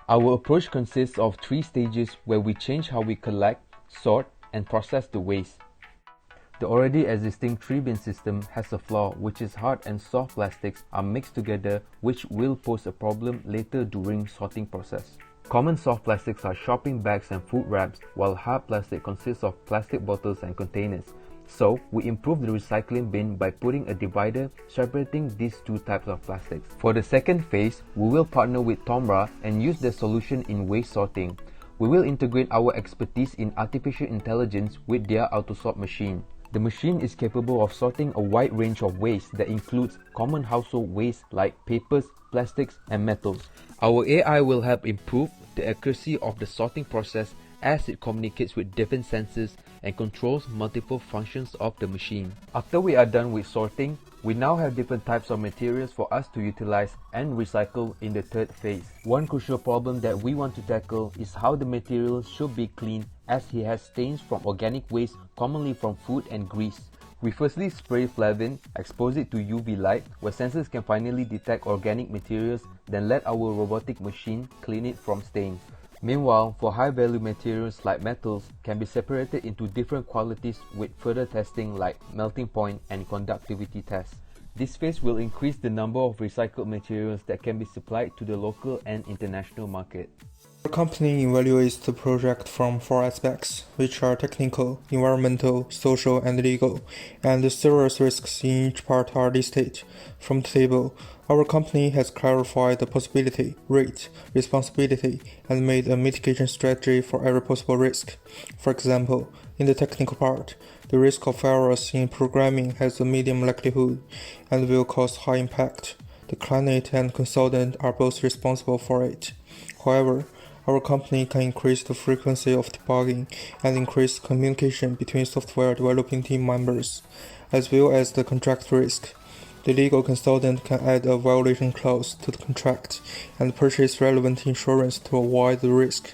Our approach consists of 3 stages where we change how we collect, sort, and process the waste. The already existing 3-bin system has a flaw, which is hard and soft plastics are mixed together, which will pose a problem later during sorting process. Common soft plastics are shopping bags and food wraps, while hard plastic consists of plastic bottles and containers. So, we improve the recycling bin by putting a divider separating these 2 types of plastics. For the second phase, we will partner with Tomra and use their solution in waste sorting. We will integrate our expertise in artificial intelligence with their AutoSort machine. The machine is capable of sorting a wide range of waste that includes common household waste like papers, plastics, and metals. Our AI will help improve the accuracy of the sorting process as it communicates with different sensors and controls multiple functions of the machine. After we are done with sorting, we now have different types of materials for us to utilize and recycle in the third phase. One crucial problem that we want to tackle is how the material should be cleaned, as it has stains from organic waste, commonly from food and grease. We firstly spray Flavin, expose it to UV light where sensors can finally detect organic materials, then let our robotic machine clean it from stains. Meanwhile, for high-value materials like metals can be separated into different qualities with further testing like melting point and conductivity tests. This phase will increase the number of recycled materials that can be supplied to the local and international market. Our company evaluates the project from 4 aspects, which are technical, environmental, social, and legal, and the serious risks in each part are listed. From the table, our company has clarified the possibility, rate, responsibility, and made a mitigation strategy for every possible risk. For example, in the technical part, the risk of errors in programming has a medium likelihood and will cause high impact. The client and consultant are both responsible for it. However, our company can increase the frequency of debugging and increase communication between software developing team members, as well as the contract risk. The legal consultant can add a violation clause to the contract and purchase relevant insurance to avoid the risk.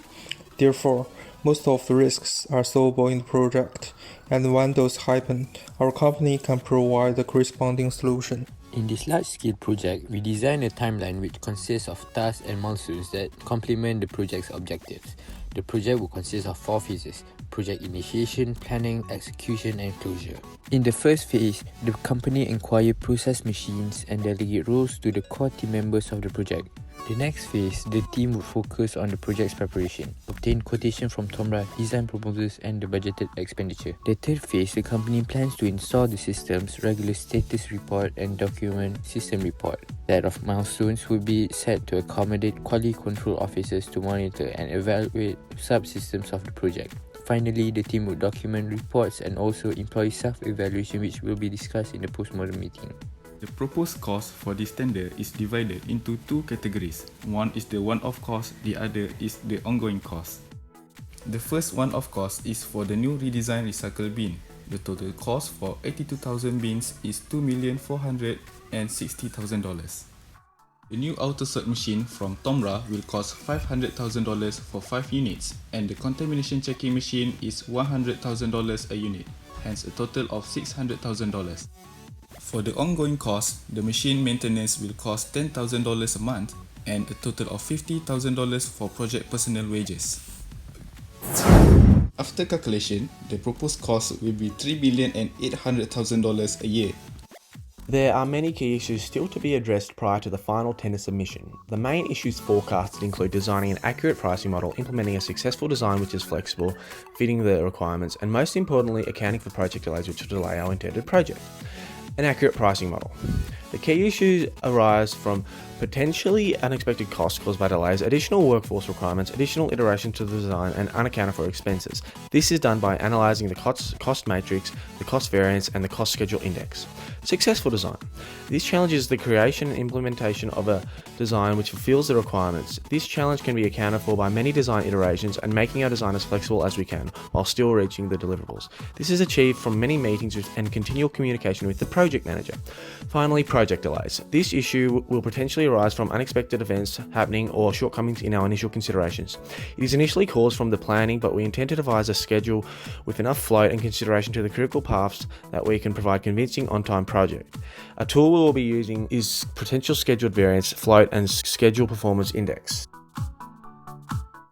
Therefore, most of the risks are solvable in the project, and when those happen, our company can provide the corresponding solution. In this large-scale project, we design a timeline which consists of tasks and milestones that complement the project's objectives. The project will consist of 4 phases: project initiation, planning, execution, and closure. In the first phase, the company acquire process machines and delegate roles to the core team members of the project. The next phase, the team would focus on the project's preparation, obtain quotation from Tomra, design proposals, and the budgeted expenditure. The third phase, the company plans to install the systems, regular status report, and document system report. That of milestones would be set to accommodate quality control officers to monitor and evaluate subsystems of the project. Finally, the team would document reports and also employ self-evaluation, which will be discussed in the post-mortem meeting. The proposed cost for this tender is divided into 2 categories. One is the one-off cost, the other is the ongoing cost. The first one-off cost is for the new redesigned recycle bin. The total cost for 82,000 bins is $2,460,000. The new AutoSort machine from Tomra will cost $500,000 for 5 units, and the contamination checking machine is $100,000 a unit, hence a total of $600,000. For the ongoing cost, the machine maintenance will cost $10,000 a month and a total of $50,000 for project personnel wages. After calculation, the proposed cost will be $3,800,000 a year. There are many key issues still to be addressed prior to the final tender submission. The main issues forecasted include designing an accurate pricing model, implementing a successful design which is flexible, fitting the requirements, and most importantly, accounting for project delays which will delay our intended project. An accurate pricing model. The key issues arise from potentially unexpected costs caused by delays, additional workforce requirements, additional iteration to the design, and unaccounted for expenses. This is done by analysing the cost matrix, the cost variance, and the cost schedule index. Successful design. This challenges the creation and implementation of a design which fulfills the requirements. This challenge can be accounted for by many design iterations and making our design as flexible as we can, while still reaching the deliverables. This is achieved from many meetings and continual communication with the project manager. Finally, project delays. This issue will potentially arise from unexpected events happening or shortcomings in our initial considerations. It is initially caused from the planning, but we intend to devise a schedule with enough float and consideration to the critical paths that we can provide convincing on-time project. A tool we will be using is potential scheduled variance, float, and schedule performance index.